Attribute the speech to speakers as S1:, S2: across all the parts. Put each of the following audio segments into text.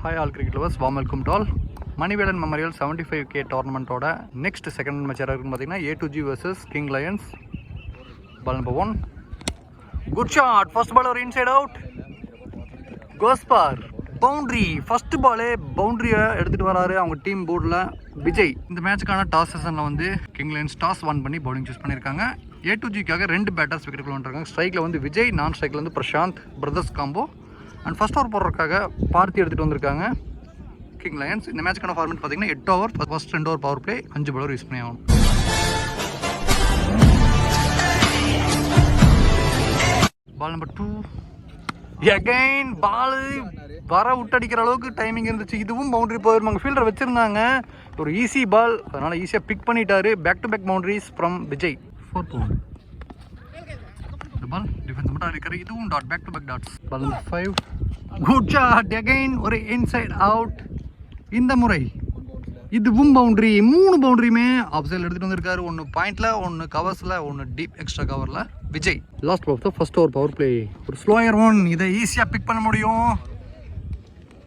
S1: Hi all cricket lovers, warm welcome to all. Manivelan memorial 75K டோர்னமெண்ட்டோட next second match இருக்குன்னு பார்த்தீங்கன்னா A2G vs king lions. Ball number 1, good shot, first ball ஒரு inside out, goes for boundary. First பாலே பவுண்ட்ரியை எடுத்துகிட்டு வராரு அவங்க team போர்டில் விஜய். இந்த மேட்சுக்கான டாஸ் செஷனில் வந்து கிங் லயன்ஸ் டாஸ் 1 பண்ணி பவுலிங் சூஸ் பண்ணியிருக்காங்க. A2Gக்காக 2 பேட்டர்ஸ் விக்கெட்டுக்குள்ள வந்துருக்காங்க. ஸ்ட்ரைக்கில் வந்து விஜய், நான் ஸ்ட்ரைக்கில் வந்து Prasanth, brothers combo. And first over போடுறதுக்காக பார்த்தி எடுத்துகிட்டு வந்திருக்காங்க கிங் லயன்ஸ். இந்த மேட்ச்க்கான ஃபார்மேட் பார்த்தீங்கன்னா 8 over, first 2 over power play, 5 பாலர் யூஸ் பண்ணி ஆகணும். பால் நம்பர் 2, எகைன் பால் வர விட்டடிக்கிற அளவுக்கு டைமிங் இருந்துச்சு. இதுவும் பவுண்டரி போயிருந்தாங்க, ஃபீல்டர் வச்சிருந்தாங்க. ஒரு ஈஸி பால், அதனால் ஈஸியாக பிக் பண்ணிட்டாரு. Back to back boundaries from Vijay. 4th over ball defence மட்டும் இருக்கிற, இதுவும் dot, back to back dots. Ball number 5, good shot, again ஒரு இன்சைட் அவுட். இந்த முறை இதுவும் பவுண்டரி. 3 பவுண்டரியுமே ஆஃப் சைடில் எடுத்துகிட்டு வந்திருக்காரு. 1 பாயிண்டில், 1 கவர்ஸில், 1 டீப் எக்ஸ்ட்ரா கவரில் Vijay. Last of the first over power play. ஒரு ஸ்லோயர் 1, இதை ஈஸியாக பிக் பண்ண முடியும்.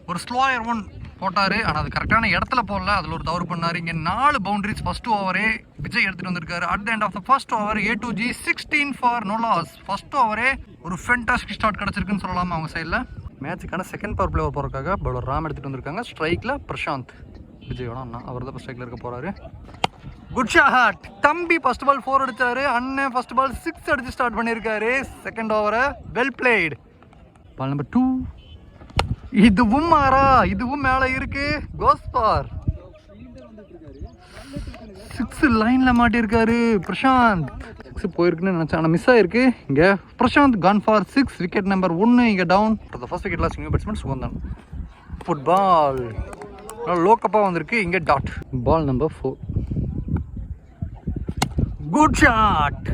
S1: ஒரு ஸ்லோயர் 1 போட்டார், ஆனால் அது கரெக்டான இடத்துல போடல, அதில் ஒரு தவறு பண்ணார். இங்கே 4 பவுண்டரிஸ் ஃபர்ஸ்ட் ஓவரே விஜய் எடுத்துகிட்டு வந்திருக்காரு. At the end of the first over A2G 16 for no loss. First ஓவரே ஒரு ஃபென்டாஸ்டிக் ஸ்டார்ட் கிடச்சிருக்குன்னு சொல்லலாம் அவங்க சைடில். மேட்சுக்கான செகண்ட் பவர் பிளே போகிறதுக்காக பவுலர் ராம் எடுத்துகிட்டு வந்திருக்காங்க. ஸ்ட்ரைக்கில் பிரசாந்த், விஜயோட அண்ணா, அவர் தான் ஸ்ட்ரைக்கில் இருக்க போகிறாரு. குட் ஷாட், தம்பி ஃபர்ஸ்ட் பால் 4 அடித்தார், அண்ணன் ஃபர்ஸ்ட் பால் 6 அடித்து ஸ்டார்ட் பண்ணியிருக்காரு செகண்ட் ஓவரை. Well blade. பால் நம்பர் 2, இதுவும் மாறா, இதுவும் மேலே இருக்கு. கோஸ்பார் 6 லைனில் மாட்டியிருக்காரு பிரசாந்த். 6 போயிருக்குன்னு நினச்சேன், ஆனால் மிஸ் ஆகிருக்கு. இங்கே Prashanth gone for 6, wicket number 1 இங்கே down. First wicket lost new batsman Suganthan. ஃபுட்பால் லோக்கப்பாக வந்திருக்கு, இங்கே dot. Ball number 4, good shot,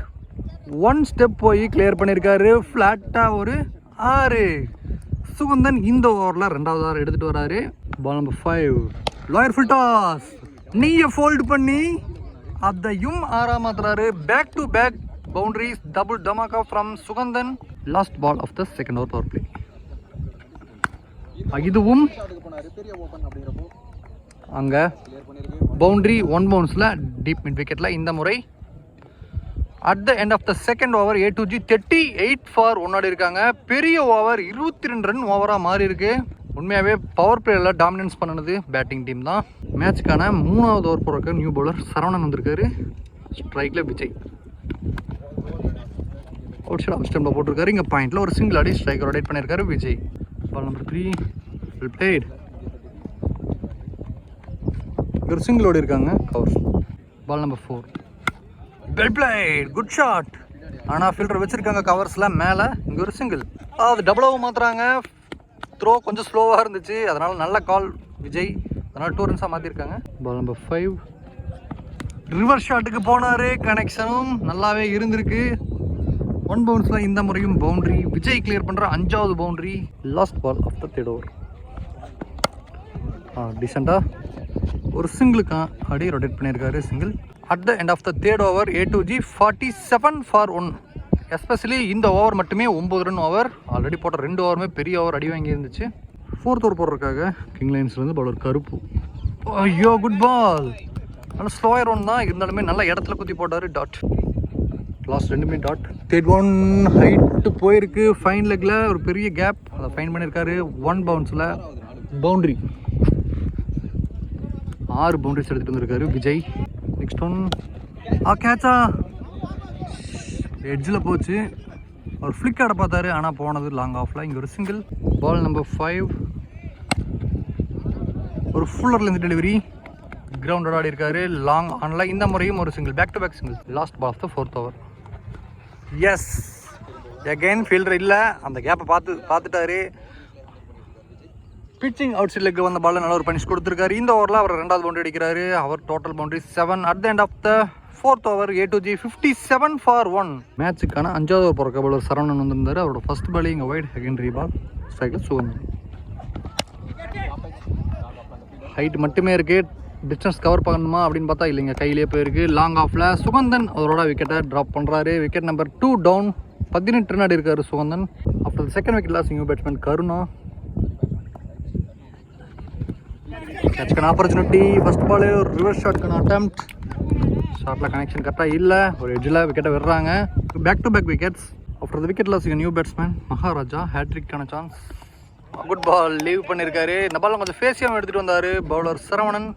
S1: 1 step போய் கிளியர் பண்ணியிருக்காரு. ஃப்ளாட்டாக ஒரு 6. சுகந்தன் இந்த ஓவரில் 2வது ஓவர் எடுத்துகிட்டு வராரு. Ball number 5, lower full toss, நீயை ஃபோல்டு பண்ணி அதையும் 6 மாத்துறாரு. Back to back boundaries, double டமாக்கா from Suganthan. Last ball of the second over power play. இதுவும் அங்கே பவுண்டரி 1 பவுன்ஸில் டீப் மிட் விக்கெட்டில். இந்த முறை at the end of the second over A2G 38 for 1 ஆடி இருக்காங்க. பெரிய ஓவர் 22 ரன் ஓவராக மாறி இருக்கு. உண்மையாகவே பவர் பிளேயில் டாமினன்ஸ் பண்ணினது பேட்டிங் டீம் தான். மேட்சுக்கான 3வது ஓவர் போடுறதுக்கு நியூ பவுலர் சரவணன் வந்திருக்காரு. ஸ்ட்ரைக்கில் விஜய், அவுட் சைட் ஆஃப் ஸ்டம்பில் போட்டிருக்காரு. இங்கே பாயிண்டில் ஒரு சிங்கிள் ஆடி ஸ்ட்ரைக்கர் ரொட்டேட் பண்ணியிருக்காரு Vijay. Ball number 3, well played. ஒரு சிங்கிள் ஓடி இருக்காங்க covers. Ball number 4, well played, good shot. ஆனால் ஃபீல்டர் வச்சுருக்காங்க கவர்ஸில் மேலே. இங்கே ஒரு சிங்கிள், அது டபுளாகவும் மாற்றுறாங்க. த்ரோ கொஞ்சம் ஸ்லோவாக இருந்துச்சு, அதனால் நல்ல கால் விஜய், அதனால் 2 ரன்ஸாக மாற்றிருக்காங்க. பால் நம்பர் 5, ரிவர்ஸ் ஷாட்டுக்கு போனார், கனெக்ஷனும் நல்லாவே இருந்திருக்கு. 1 பவுன்ஸில் இந்த முறையும் பவுண்ட்ரி. விஜய் கிளியர் பண்ணுற 5வது boundary. Last ball of the 3rd over. டீசெண்டாக ஒரு சிங்கிளுக்கு அடி ரொட்டேட் பண்ணியிருக்காரு, single. At the end of the 3rd over A2G 47 for 1. Especially இந்த ஓவர் மட்டுமே 9 ரன் ஓவர். ஆல்ரெடி போட்ட 2 ஓவருமே பெரிய ஓவர் அடி வாங்கி இருந்துச்சு. 4th ஓவர் போடுறதுக்காக கிங் லயன்ஸ்லேருந்து பவுலர் கருப்பு. ஐயோ, குட் பால். நல்ல ஸ்லோயர் 1 தான், இருந்தாலுமே நல்ல இடத்துல குத்தி போட்டார். Dot. Last 2 dot. 3rd 1 height போயிருக்கு. ஃபைன் லெக்கில் ஒரு பெரிய கேப், அதை ஃபைன் பண்ணியிருக்காரு. 1 பவுன்ஸில் பவுண்ட்ரி. 6 பவுண்டரிஸ் எடுத்துகிட்டு வந்திருக்காரு விஜய். நெக்ஸ்ட் ஒன், கேட்சா எட்ஜில் போச்சு. அவர் ஃப்ளிக் ஆட பார்த்தாரு, ஆனால் போனது லாங் ஆஃபில். இங்கே ஒரு சிங்கிள். பால் நம்பர் 5, ஒரு ஃபுல்லர்லேருந்து டெலிவரி, கிரவுண்டோட ஆடி இருக்காரு. லாங் ஆனில் இந்த முறையும் ஒரு single, back to back single. Last ball of the 4th over. Yes, again fielder இல்லை, அந்த கேப்பை பார்த்துட்டாரு. பிச்சிங் அவுட் சைட் லெக்கில் வந்த பாலில் நல்ல ஒரு பனிஷ் கொடுத்துருக்காரு. இந்த ஓவரில் அவர் 2வது பவுண்டரி அடிக்கிறாரு. அவர் total boundary 7. At the end of the 4th over A2G 57 for 1. மேட்சுக்கான 5வது ஓவர் போகிற பவுலர் சரவணன் வந்திருந்தார். அவரோட ஃபர்ஸ்ட் பால் இங்கே வைட், செகண்டரி பால் ஸ்ட்ரைக்கில் சுகந்தன். ஹைட் மட்டுமே இருக்குது, டிஸ்டன்ஸ் கவர் பண்ணணுமா அப்படின்னு பார்த்தா இல்லைங்க, கையிலே போயிருக்கு. லாங் ஆஃபில் சுகந்தன் அவரோட விக்கெட்டை ட்ராப் பண்ணுறாரு. Wicket number 2 down. 18 ரன் ஆடி இருக்காரு Suganthan. After second wicket loss new batsman Karuna. கேட்ச்க்கான ஆப்பர்ச்சுனிட்டி. ஃபர்ஸ்ட் பால் ஒரு ரிவர்ஸ் ஷாட்க்கான அட்டெம்ப்ட். ஷாட்டில் கனெக்ஷன் கரெக்டாக இல்லை. ஒரு எட்ஜில் விக்கெட்டை விடுறாங்க. Back to back wickets. After the wicket loss new batsman Maharaja ஹேட்ரிக்கான சான்ஸ். குட் பால் லீவ் பண்ணியிருக்காரு. இந்த பால் கொஞ்சம் ஃபேஸியாக எடுத்துகிட்டு வந்தார் bowler Saravanan.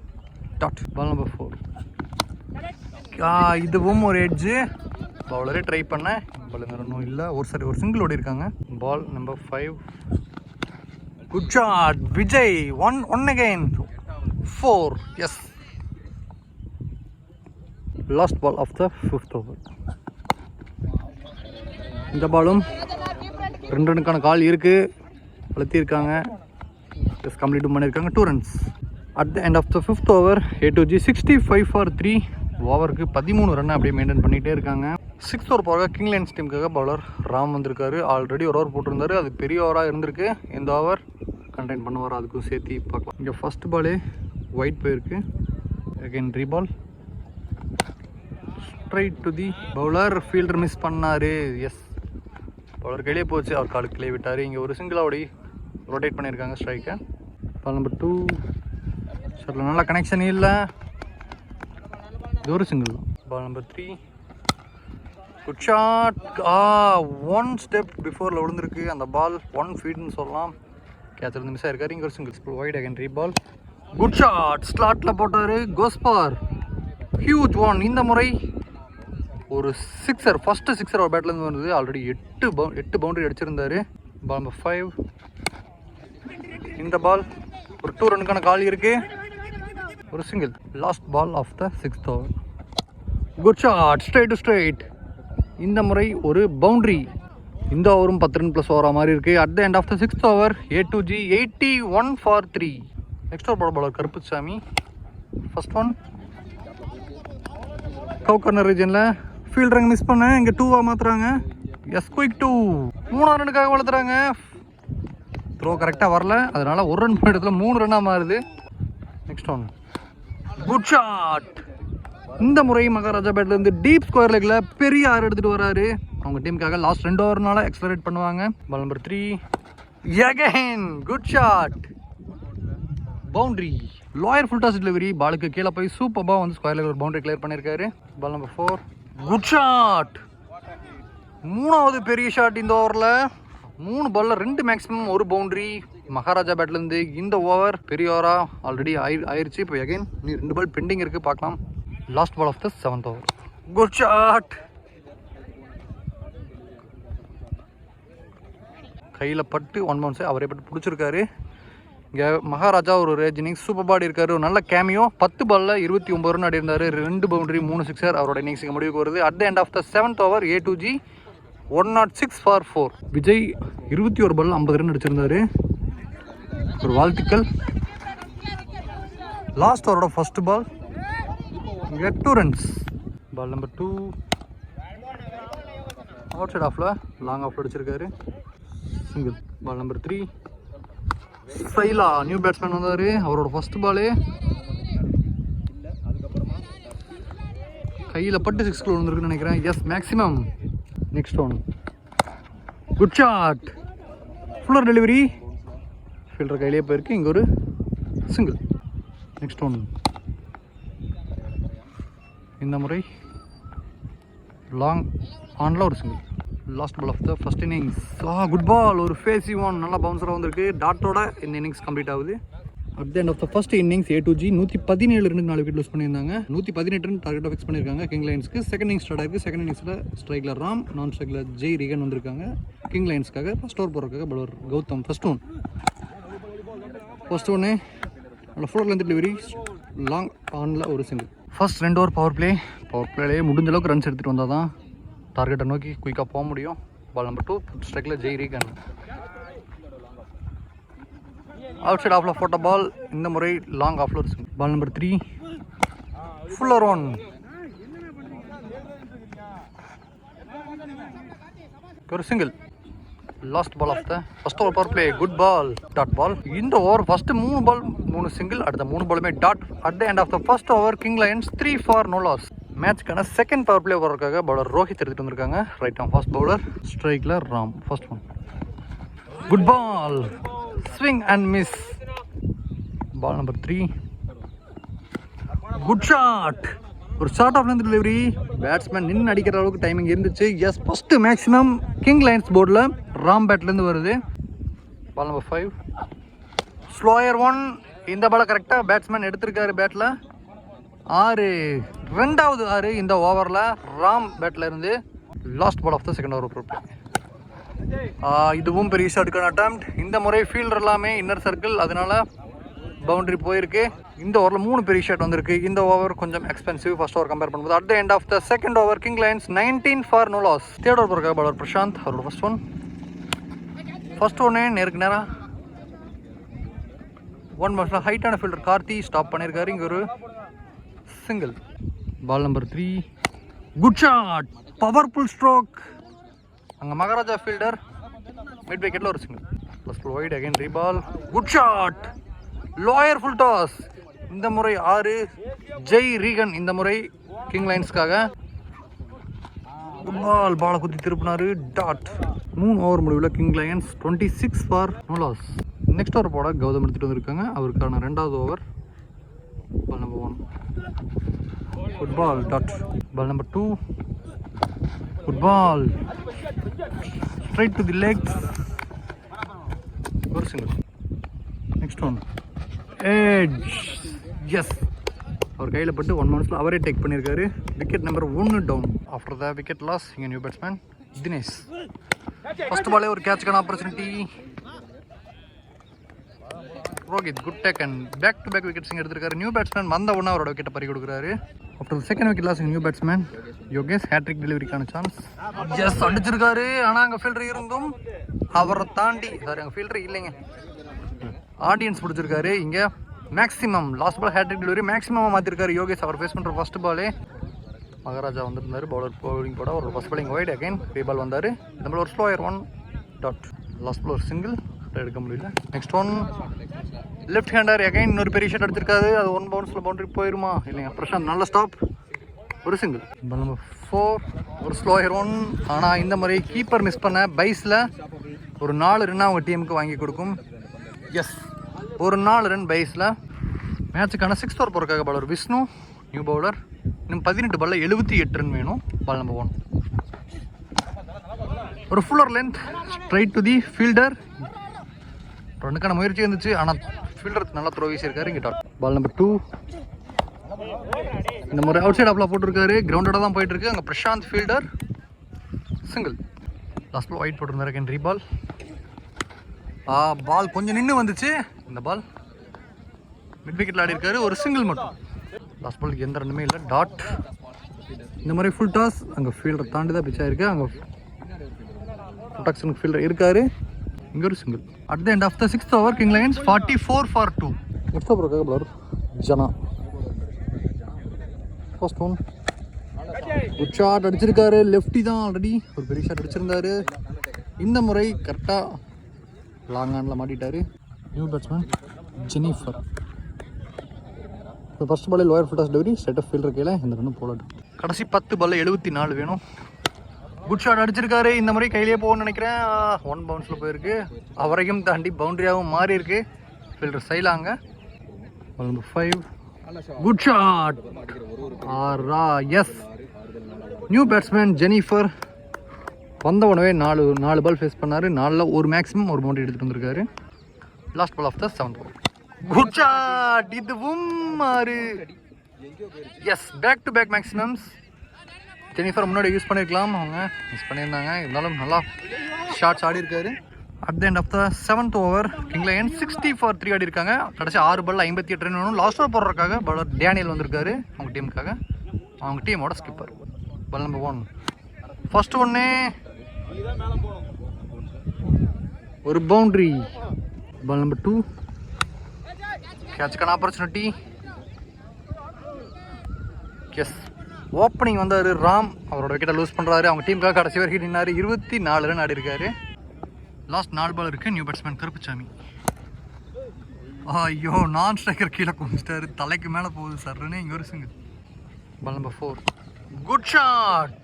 S1: Dot. Ball number 4. இதுவும் ஒரு எட்ஜு. பவுலரே ட்ரை பண்ணேன். பால் ஒன்றும் இல்லை. ஒரு சிங்கிள் ஓடி இருக்காங்க. Ball number 5. Good shot Vijay. One again 4. Yes. Last ball of the 5th over. இந்த பாலும் 2 ரன்னுக்கான கால் இருக்குது. அழுத்தியிருக்காங்க. ஜஸ்ட் கம்ப்ளீட்டும் பண்ணியிருக்காங்க. 2 runs. At the end of the 5th over A2G 65 for 3. ஓவருக்கு 13 ரன் அப்படியே மெயின்டைன் பண்ணிகிட்டே இருக்காங்க. 6th ஓவர் போக கிங் லைன்ஸ் டீமுக்காக பவுலர் ராம் வந்திருக்காரு. ஆல்ரெடி ஒரு ஓவர் போட்டிருந்தாரு. அது பெரிய ஓவராக இருந்திருக்கு. இந்த ஓவர் கண்டெயின் பண்ணுவார், அதுக்கும் சேர்த்து பார்க்கலாம். இங்கே ஃபர்ஸ்ட் பாலே ஒயிட் போயிருக்கு. Again ரீபால் straight to the bowler. Fielder miss பண்ணார். எஸ், பவுலர் கையிலே போச்சு. அவர் காலுக்கு கிளே விட்டார். இங்கே ஒரு சிங்கிள் ஓடி ரொட்டேட் பண்ணியிருக்காங்க ஸ்ட்ரைக்கை. பால் நம்பர் 2. ஷாட்டில் நல்லா கனெக்ஷன் இல்லை. இது ஒரு single. Ball number 3. Good shot. 1 step பிஃபோரில் விழுந்திருக்கு அந்த பால். 1 ஃபீட்னு சொல்லலாம். கேட்சர் மிஸ் ஆயிருக்காரு. இங்கே ஒரு single. Wide again reball. Good shot. ஸ்லாட்டில் போட்டார். கோஸ்பார். Huge one. இந்த முறை ஒரு சிக்ஸர். ஃபஸ்ட்டு சிக்ஸர் ஒரு பேட்லேருந்து வந்தது. ஆல்ரெடி 8 பவுண்டரி அடிச்சிருந்தார். Ball number 5. இந்த பால் ஒரு 2 ரன்னுக்கான கால் இருக்குது. ஒரு single. Last ball of the 6th over. Good shot. Straight to straight. இந்த முறை ஒரு பவுண்ட்ரி. இந்த ஓவரும் 10 ரன் ப்ளஸ் ஓவரா மாதிரி இருக்குது. At the end of the 6th over A2G 81 for 3. Next over bowler Karuppusamy. First one cow corner ரீஜனில் ஃபீல்டருங்க miss பண்ண. இங்கே 2-ஆக மாற்றுறாங்க. Yes, quick 2. 3 ரன்னுக்காக வளர்த்துறாங்க. த்ரோ கரெக்டாக வரல. அதனால 1 ரன் பண்ண இடத்துல 3 ரன்னாக மாறுது. Next one good shot. இந்த முறை மகாராஜா பேட்லேருந்து டீப் ஸ்கொயர் லெக்கில் பெரிய 6 எடுத்துகிட்டு வராரு. அவங்க டீமுக்காக லாஸ்ட் 2 ஓவர்னால எக்ஸலரேட் பண்ணுவாங்க. Ball number 3. Again good shot. Boundary. Lower full toss delivery. பாலுக்கு கீழே போய் சூப்பராக வந்து ஸ்கொயர் லெக் ஒரு பவுண்டரி கிளியர் பண்ணியிருக்காரு. Ball number 4. Good shot. 3வது பெரிய ஷாட் இந்த ஓவரில். 3 பாலில் 2 மேக்ஸிமம் ஒரு பவுண்ட்ரி மகாராஜா பேட்லேருந்து. இந்த ஓவர் பெரிய ஓவராக ஆல்ரெடி ஆயிடுச்சு. இப்போ அகைன் நீ 2 பால் பெண்டிங் இருக்குது, பார்க்கலாம். Last ball of the 7th over. Good shot. கையில் பட்டு 1 பவுன்ஸு அவரே பட்டு பிடிச்சிருக்காரு. இங்கே மகாராஜா ஒரு ரேஜ் இன்னிங்ஸ் சூப்பர் பாடி இருக்காரு. ஒரு நல்ல கேமியோ. 10 பாலில் 29 ரன் ஆடி இருந்தார். 2 பவுண்டரி 3 சிக்ஸர். அவரோட இன்னிங்ஸுக்கு முடிவுக்கு வருது. At the end of the 7th over A2G 106 for 4. Vijay 21 ball 50 run அடிச்சிருந்தாரு. ஒரு வாழ்த்துக்கள். லாஸ்ட் ஓவரோட ஃபர்ஸ்ட் பால். இங்கே 2 runs. Ball number 2 outside ஆஃபில் லாங் ஆஃப் அடிச்சிருக்காரு. சிங்கிள். Ball number 3. சைலா நியூ பேட்ஸ்மேன் வந்தார். அவரோட ஃபர்ஸ்ட் பாலு கையில் பட்டு 6 விழுந்துருக்குன்னு நினைக்கிறேன். Yes, maximum. Next one good shot. Fuller delivery. Fielder கையிலே போயிருக்கு. இங்கே ஒரு சிங்கிள். Next one. இந்த முறை லாங் ஆனில் ஒரு single. Last ball of the first innings. Good ball. ஒரு ஃபேஸி ஒன். நல்லா பவுன்சராக வந்திருக்கு. டாட்டோட இந்த இன்னிங்ஸ் கம்ப்ளீட் ஆகுது. At the end of the first innings A2G 117 run 4 wicket loose பண்ணியிருந்தாங்க. 118 ரன் டார்கெட்டாக ஃபிக்ஸ் பண்ணியிருக்காங்க கிங் லைன்ஸ்க்கு. செகண்ட் இன்னிங்ஸ் ஸ்டார்ட் ஆயிருக்கு. செகண்ட் இன்னிங்ஸில் ஸ்ட்ரைக்கில் ராம், நான் ஸ்ட்ரைக்கில் ஜெய் ரீகன் வந்திருக்காங்க கிங் லைன்ஸ்க்காக. ஃபர்ஸ்ட் ஓவர் போகிறதுக்காக பவுலர் கௌதம். ஃபர்ஸ்ட் ஒன்று நல்லா ஃபுல்லர் லென்த் டெலிவரி. லாங் ஆனில் ஒரு சிங்கிள். ஃபர்ஸ்ட் 2 ஓவர் பவர் பிளேலேயே முடிஞ்ச அளவுக்கு ரன்ஸ் எடுத்துகிட்டு வந்தால் தான் டார்கெட்டை நோக்கி குயிக்காக போக முடியும். பால் நம்பர் 2 ஸ்ட்ரைக்கில் ஜெய் ரீகன். அவுட் சைட் ஆஃப்ல போட்ட பால். இந்த முறை லாங் ஆஃப்ல ஒரு single. Ball number 3 fuller one. ஒரு single. Last ball of the first over power play. Good ball. Dot ball. இந்த ஓவர் ஃபர்ஸ்ட் 3 பால் 3 சிங்கிள். அடுத்த 3 பாலுமே dot. At the end of the first over king lions 3 for no loss. மேட்ச்க்கான second power play ஓவருக்காக bowler Rohit எடுத்துகிட்டு வந்திருக்காங்க. Right arm fast bowler. ஸ்ட்ரைக்கில் Ram. First one good ball. Swing and miss. Ball number 3. Good shot. ஒரு short of length delivery. Batsman நின்று அடிக்கிற அளவுக்கு timing இருந்துச்சு. Yes, first maximum king lions போர்டில் ராம் பேட்லேருந்து வருது. Ball number 5. ஸ்லோயர் 1. இந்த பாலை கரெக்டாக பேட்ஸ்மேன் எடுத்திருக்காரு பேட்டில். 6. ரெண்டாவது 6 இந்த ஓவரில் ராம் பேட்டில் இருந்து. Last ball of the second over power play. இதுவும் பெரிய ஷாட்டுக்கான அட்டெம்ப்ட். இந்த முறை ஃபீல்டர் எல்லாமே இன்னர் சர்க்கிள், அதனால பவுண்டரி போயிருக்கு. இந்த ஓவரில் 3 பெரிய ஷாட் வந்திருக்கு. இந்த ஓவர் கொஞ்சம் எக்ஸ்பென்சிவ் ஃபர்ஸ்ட் ஓவர் கம்பேர் பண்ணும்போது. At the end of the second over king lions 19 for no loss. Third over போகிறக்காக பாலர் பிரசாந்த். அவரோட ஃபர்ஸ்ட் ஒன்னே நேருக்கு நேராக 1 பால்ஸில் ஹைட்டான ஃபீல்டர் கார்த்தி ஸ்டாப் பண்ணியிருக்காரு. இங்கே ஒரு single. Ball number 3. Good shot. Powerful stroke. அங்கே மகாராஜா ஃபீல்டர் மிட் விக்கெட்டில் ஒரு single. Plus wide again reball. Good shot. Lower full toss. இந்த முறை 6. ஜெய் ரீகன் இந்த முறை கிங் லைன்ஸ்க்காக. பாலை குத்தி திருப்பினாரு. டாட். 3 ஓவர் முடிவில் king lions 26 for no loss. Next over போட கௌதம் எடுத்துகிட்டு வந்திருக்காங்க. அவருக்கான 2வது over. Ball number 1. Good ball. Dot. Ball number 2. Good ball. Straight to the leg. ஒரு single. Next one. Edge. Yes, அவர் கையில் பட்டு 1 மந்த்ஸில் அவரே டேக் பண்ணியிருக்காரு. Wicket number 1 down. After the wicket loss இங்கே நியூ பேட்ஸ்மேன் தினேஷ். ஃபர்ஸ்ட் பாலே ஒரு கேட்சுக்கான opportunity. Rohit good take and back to back wickets இங்கே எடுத்திருக்காரு. நியூ பேட்ஸ்மேன் வந்த உடனே அவரோட விக்கெட்டை பறி கொடுக்குறாரு. After second wicket loss new batsman Yogesh hattrick டெலிவரிக்கான சான்ஸ். எஸ், அடிச்சிருக்காரு. ஆனால் அங்கே ஃபீல்டர் இருந்தும் அவரை தாண்டி அங்கே ஃபீல்டர் இல்லைங்க, ஆடியன்ஸ் பிடிச்சிருக்காரு. இங்கே maximum last ball hattrick delivery மேக்ஸிமமாக மாற்றிருக்காரு யோகேஷ். அவர் ஃபேஸ் பண்ணுற ஃபர்ஸ்ட் பாலே மகாராஜா வந்திருந்தார் பவுலர் பவுலிங் போட. ஒரு ஃபர்ஸ்ட் பாலிங் வைட் அகைன் ரீபால் வந்தார். இந்த பால் ஒரு ஸ்லோயர் 1. டாட். லாஸ்ட் பால் ஒரு சிங்கிள் எடுக்க முடியல. Next one left hander again இன்னொரு பெரிய ஷாட் அடிச்சிருக்காரு. அது 1 பவுன்ஸில் பவுண்டரி போயிருமா இல்லைங்க. பிரசாந்த் நல்ல ஸ்டாப். ஒரு சிங்கிள். Ball number 4. ஒரு ஸ்லோயர் 1. ஆனால் இந்த முறை கீப்பர் மிஸ் பண்ண பைஸில் ஒரு 4 ரன் அவங்க டீமுக்கு வாங்கி கொடுக்கும். எஸ், ஒரு 4 ரன் பைஸில். மேட்சுக்கான 6th ஓவர் போகிறக்காக பாலர் விஷ்ணு நியூ பவுலர். இன்னும் 18 பாலில் 78 ரன் வேணும். Ball number 1. ஒரு fuller length straight to the fielder. ரன்னுக்கான முயற்சி இருந்துச்சு, ஆனால் ஃபீல்டர் நல்லா த்ரோ வீசியிருக்காரு. இங்கே டாட். Ball number 2. இந்த முறை அவுட் சைட் ஆப்பில் போட்டிருக்காரு. கிரவுண்டடாக தான் போயிட்டுருக்கு. அங்கே Prashanth fielder single. Last ball wide போட்டிருந்தாரு. Again reball. பால் கொஞ்சம் நின்று வந்துச்சு. இந்த பால் மிட் விக்கெட்டில் ஆடி இருக்காரு. ஒரு சிங்கிள் மட்டும். லாஸ்ட் பாலுக்கு எந்த ரன்னுமே இல்லை. டாட். இந்த மாதிரி ஃபுல் டாஸ். அங்கே ஃபீல்டர் தாண்டி தான் பிச் ஆயிருக்கு. அங்கே ப்ரொடக்ஷனுக்கு ஃபீல்டர் இருக்காரு. இங்கே ஒரு single. At the end of the 6th over king lions 44 for 2. Next ஓவருக்காக bowler Jana. First one. Good shot அடிச்சிருக்காரு. லெஃப்டி தான் ஆல்ரெடி ஒரு பெரிய ஷாட் அடிச்சிருந்தாரு. இந்த முறை கரெக்டாக லாங் ஹேண்டில் மாட்டிட்டாரு நியூ பேட்ஸ்மேன் ஜெனிஃபர். ஃபர்ஸ்ட் பாலே lower full toss delivery. Set off fielder கீழே இந்த ரன்னும் போல. கடைசி 10 பாலில் 74 வேணும். குட் ஷாட் அடிச்சிருக்காரு. இந்த மாதிரி கையிலேயே போகணும்னு நினைக்கிறேன். 1 பவுன்ஸில் போயிருக்கு. அவரையும் தாண்டி பவுண்டரியாகவும் மாறி இருக்கு. ஃபீல்டர் சைலாங்க. 5. Good shot. Yes, new batsman Jennifer வந்த உடனே 4 பால் ஃபேஸ் பண்ணார். 4ல் ஒரு மேக்ஸிமம் ஒரு பவுண்டரி எடுத்துகிட்டு வந்திருக்காரு. Last ball of the 7th over. Good shot. இதுவும் 6. எஸ், பேக் டு பேக் மேக்ஸிமம்ஸ். ஜெனிஃபர் முன்னாடி யூஸ் பண்ணியிருக்கலாம், அவங்க மிஸ் பண்ணியிருந்தாங்க. இருந்தாலும் நல்லா ஷாட்ஸ் ஆடி இருக்காரு. At the end of the 7th over king lions 60 for 3 ஆடி இருக்காங்க. கடைசி 6 பாலில் 58 ரன் வேணும். லாஸ்ட் ஓவர் போடுறதுக்காக பாலர் டேனியல் வந்திருக்காரு அவங்க டீமுக்காக. அவங்க டீமோட ஸ்கிப்பர். பால் நம்பர் 1. ஃபர்ஸ்ட் ஒன்னே ஒரு பவுண்டரி. Ball number 2. கேட்சுக்கான ஆப்பர்ச்சுனிட்டி. எஸ், ஓப்பனிங் வந்தார் ராம். அவரோட விக்கெட்டை லூஸ் பண்ணுறாரு. அவங்க டீமுக்காக கடைசி வரைக்கும் நின்னார். 24 ரன் ஆடி இருக்காரு. லாஸ்ட் 4 பால் இருக்குது. New batsman Karuppusamy. ஐயோ, நான் ஸ்ட்ரைக்கர் கீழே குமிச்சிட்டாரு. தலைக்கு மேலே போகுது சர்ன்னு. இங்கே ஒரு single. Ball number 4. Good shot.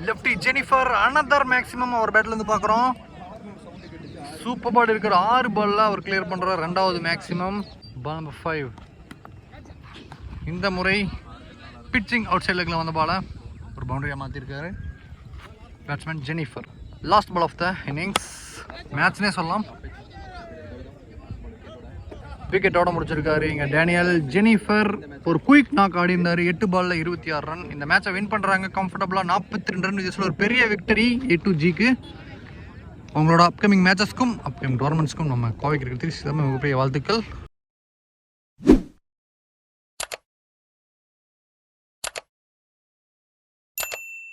S1: Lefty Jennifer another maximum அவர் பேட்லேருந்து பார்க்குறோம். சூப்பர் பால் இருக்கிற 6 பாலில் அவர் கிளியர் பண்ணுறார். 2வது மேக்ஸிமம். பால் நம்பர் 5. இந்த முறை பிட்சிங் அவுட் சைட் லெக்கில் வந்த பாலை ஒரு பவுண்டரியாக மாற்றிருக்காரு batsman Jennifer. Last ball of the innings, மேட்ச்னே சொல்லலாம். விக்கெட்டோட முடிச்சிருக்காரு இங்கே டேனியல். ஜெனிஃபர் ஒரு குயிக் நாக் ஆடி இருந்தார். 8 பாலில் 26 ரன். இந்த மேட்சை வின் பண்ணுறாங்க கம்ஃபர்டபுளாக 42 ரன் வித்தியாசத்தில். ஒரு பெரிய விக்டரி A2Gக்கு. அவங்களோட அப்கமிங் மேட்சஸ்க்கும் அப்கமிங் டோர்னமெண்ட்ஸ்க்கும் நம்ம கோவை கிரிக்கெட் மிகப்பெரிய வாழ்த்துக்கள்.